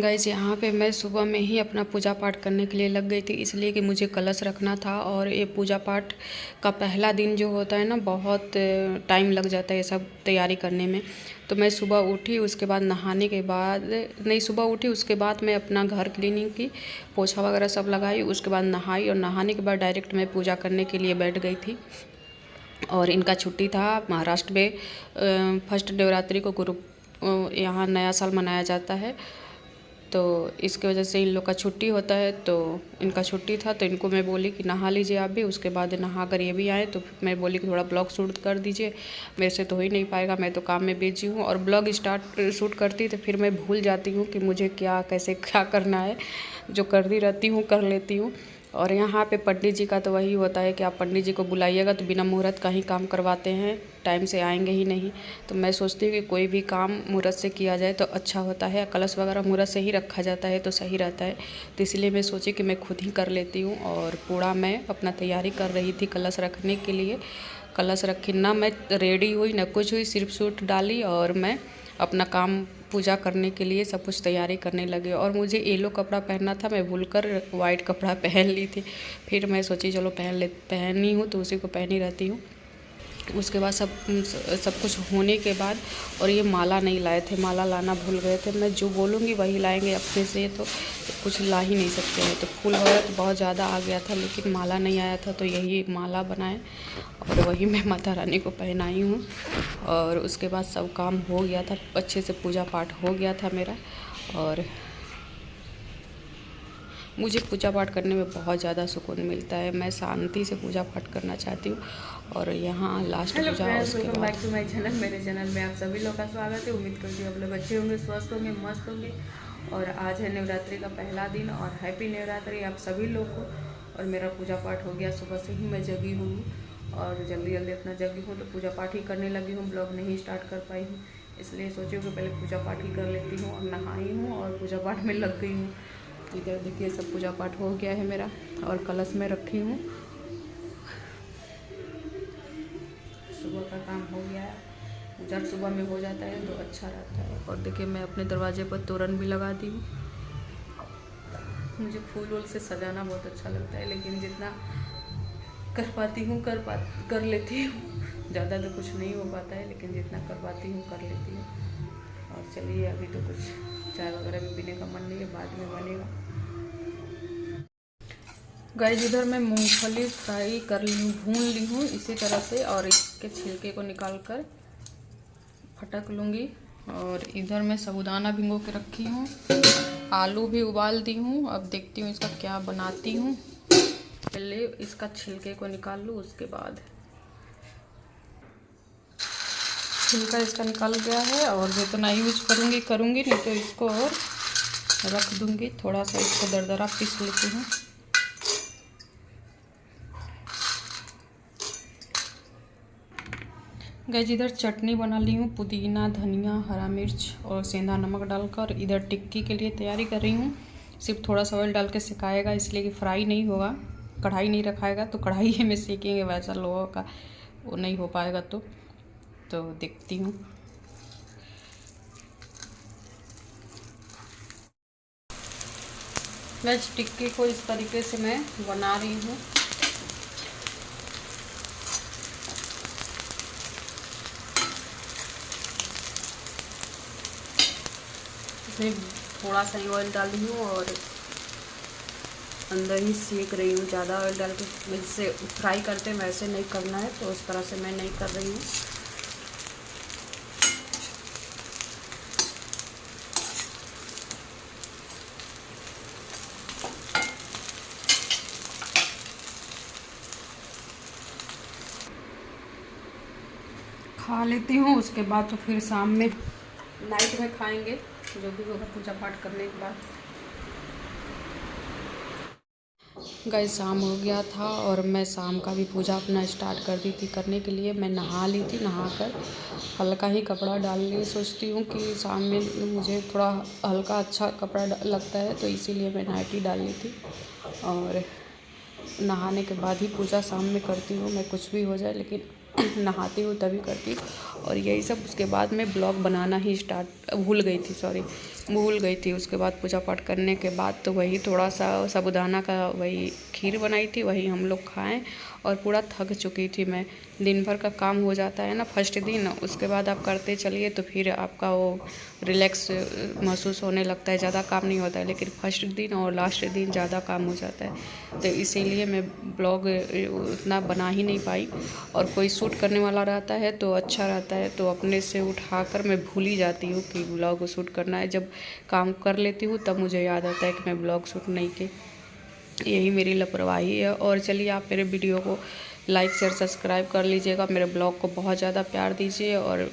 Guys यहाँ पे मैं सुबह में ही अपना पूजा पाठ करने के लिए लग गई थी, इसलिए कि मुझे कलश रखना था। और ये पूजा पाठ का पहला दिन जो होता है ना, बहुत टाइम लग जाता है ये सब तैयारी करने में। तो मैं सुबह उठी, उसके बाद नहाने के बाद नहीं, सुबह उठी उसके बाद मैं अपना घर क्लीनिंग की, पोछा वगैरह सब लगाई, उसके बाद नहाई और नहाने के बाद डायरेक्ट मैं पूजा करने के लिए बैठ गई थी। और इनका छुट्टी था महाराष्ट्र में। फर्स्ट नवरात्रि को गुरु यहाँ नया साल मनाया जाता है, तो इसके वजह से इन लोग का छुट्टी होता है। तो इनका छुट्टी था, तो इनको मैं बोली कि नहा लीजिए आप भी। उसके बाद नहा कर ये भी आए, तो मैं बोली कि थोड़ा ब्लॉग शूट कर दीजिए। मेरे से तो हो ही नहीं पाएगा, मैं तो काम में बिजी हूँ। और ब्लॉग शूट करती तो फिर मैं भूल जाती हूँ कि मुझे क्या कैसे क्या करना है। जो करती रहती हूँ कर लेती हूँ। और यहाँ पे पंडित जी का तो वही होता है कि आप पंडित जी को बुलाइएगा तो बिना मुहूर्त का ही काम करवाते हैं, टाइम से आएंगे ही नहीं। तो मैं सोचती हूँ कि कोई भी काम मुहूर्त से किया जाए तो अच्छा होता है। कलश वगैरह मुहूर्त से ही रखा जाता है तो सही रहता है। तो इसलिए मैं सोची कि मैं खुद ही कर लेती हूँ। और पूरा मैं अपना तैयारी कर रही थी कलश रखने के लिए। कलश रखी ना, मैं रेडी हुई ना कुछ हुई, सिर्फ सूट डाली और मैं अपना काम पूजा करने के लिए सब कुछ तैयारी करने लगे। और मुझे येलो कपड़ा पहनना था, मैं भूलकर वाइट कपड़ा पहन ली थी। फिर मैं सोची चलो पहनी हूँ तो उसी को पहनी रहती हूँ। उसके बाद सब कुछ होने के बाद, और ये माला नहीं लाए थे, माला लाना भूल गए थे। मैं जो बोलूँगी वही लाएंगे अपने से, तो कुछ ला ही नहीं सकते हैं। तो फूल वगैरह तो बहुत ज़्यादा आ गया था, लेकिन माला नहीं आया था, तो यही माला बनाए और वही मैं माता रानी को पहनाई हूँ। और उसके बाद सब काम हो गया था, अच्छे से पूजा पाठ हो गया था मेरा। और मुझे पूजा पाठ करने में बहुत ज़्यादा सुकून मिलता है। मैं शांति से पूजा पाठ करना चाहती हूँ। और यहाँ लास्ट पूजा उसके बाद। Back to my channel. मेरे चैनल में आप सभी लोग का स्वागत है। उम्मीद करती हूँ आप लोग अच्छे होंगे, स्वस्थ होंगे, मस्त होंगे। और आज है नवरात्रि का पहला दिन और हैप्पी नवरात्रि आप सभी लोग को। और मेरा पूजा पाठ हो गया, सुबह से ही मैं जगी हुई हूँ और जल्दी जल्दी अपना जगी हूँ तो पूजा पाठ ही करने लगी हूँ। ब्लॉग नहीं स्टार्ट कर पाई हूँ, इसलिए सोची कि पहले पूजा पाठ ही कर लेती हूँ। और नहाई हूँ और पूजा पाठ में लग गई हूँ। इधर देखिए सब पूजा पाठ हो गया है मेरा और कलश में रखी हूँ। सुबह का काम हो गया है, पूजा सुबह में हो जाता है तो अच्छा रहता है। और देखिए मैं अपने दरवाजे पर तोरण भी लगा दी हूँ। मुझे फूल वूल से सजाना बहुत अच्छा लगता है, लेकिन जितना कर पाती हूँ कर लेती हूँ। ज़्यादा तो कुछ नहीं हो पाता है, लेकिन जितना कर पाती हूँ कर लेती हूँ। और चलिए अभी तो कुछ चाय वगैरह भी पीने का मन नहीं है, बाद में बनेगा। गाइस इधर मैं मूंगफली फ्राई कर ली हूँ, भून ली हूँ इसी तरह से। और इसके छिलके को निकाल कर फटक लूँगी। और इधर मैं साबुदाना भिगो के रखी हूँ, आलू भी उबाल दी हूँ। अब देखती हूँ इसका क्या बनाती हूँ। पहले इसका छिलके को निकाल लूँ, उसके बाद छिलका इसका निकल गया है। और जितना यूज करूँगी नहीं तो इसको और रख दूँगी। थोड़ा सा इसको दरदरा पीस लेती हूँ। गाइस इधर चटनी बना ली हूँ, पुदीना, धनिया, हरा मिर्च और सेंधा नमक डालकर। इधर टिक्की के लिए तैयारी कर रही हूँ। सिर्फ थोड़ा सा ऑयल डाल के सिकाएगा, इसलिए कि फ्राई नहीं होगा। कढ़ाई नहीं रखाएगा तो कढ़ाई में सेकेंगे, वैसा लोगों का वो नहीं हो पाएगा। तो देखती हूँ। गाइस टिक्की को इस तरीके से मैं बना रही हूँ। इसमें थोड़ा सा ही ऑयल डाल रही हूँ और अंदर ही सेक रही हूँ। ज़्यादा ऑयल डाल के जैसे फ्राई करते हैं वैसे नहीं करना है, तो उस तरह से मैं नहीं कर रही हूँ। खा लेती हूँ, उसके बाद तो फिर शाम में नाइट में खाएंगे, जो भी होगा पूजा पाठ करने के बाद। गाइस शाम हो गया था और मैं शाम का भी पूजा अपना स्टार्ट कर दी थी करने के लिए। मैं नहा ली थी, नहाकर हल्का ही कपड़ा डाल ली। सोचती हूँ कि शाम में मुझे थोड़ा हल्का अच्छा कपड़ा लगता है, तो इसीलिए मैं नाइटी डाल ली थी। और नहाने के बाद ही पूजा शाम में करती हूँ, मैं कुछ भी हो जाए। लेकिन नहाती हूँ तभी करती हूँ। और यही सब, उसके बाद मैं ब्लॉग बनाना ही भूल गई थी। उसके बाद पूजा पाठ करने के बाद तो वही थोड़ा सा साबूदाना का वही खीर बनाई थी, वही हम लोग खाएं। और पूरा थक चुकी थी मैं, दिन भर का काम हो जाता है ना फर्स्ट दिन, उसके बाद आप करते चलिए तो फिर आपका वो रिलैक्स महसूस होने लगता है, ज़्यादा काम नहीं होता है। लेकिन फर्स्ट दिन और लास्ट दिन ज़्यादा काम हो जाता है, तो इसीलिए मैं ब्लॉग उतना बना ही नहीं पाई। और कोई शूट करने वाला रहता है तो अच्छा रहता है, तो अपने से उठाकर मैं भूल ही जाती हूँ कि ब्लॉग शूट करना है। जब काम कर लेती हूँ तब मुझे याद आता है कि मैं ब्लॉग शूट नहीं की। यही मेरी लापरवाही है। और चलिए, आप मेरे वीडियो को लाइक शेयर सब्सक्राइब कर लीजिएगा, मेरे ब्लॉग को बहुत ज़्यादा प्यार दीजिए और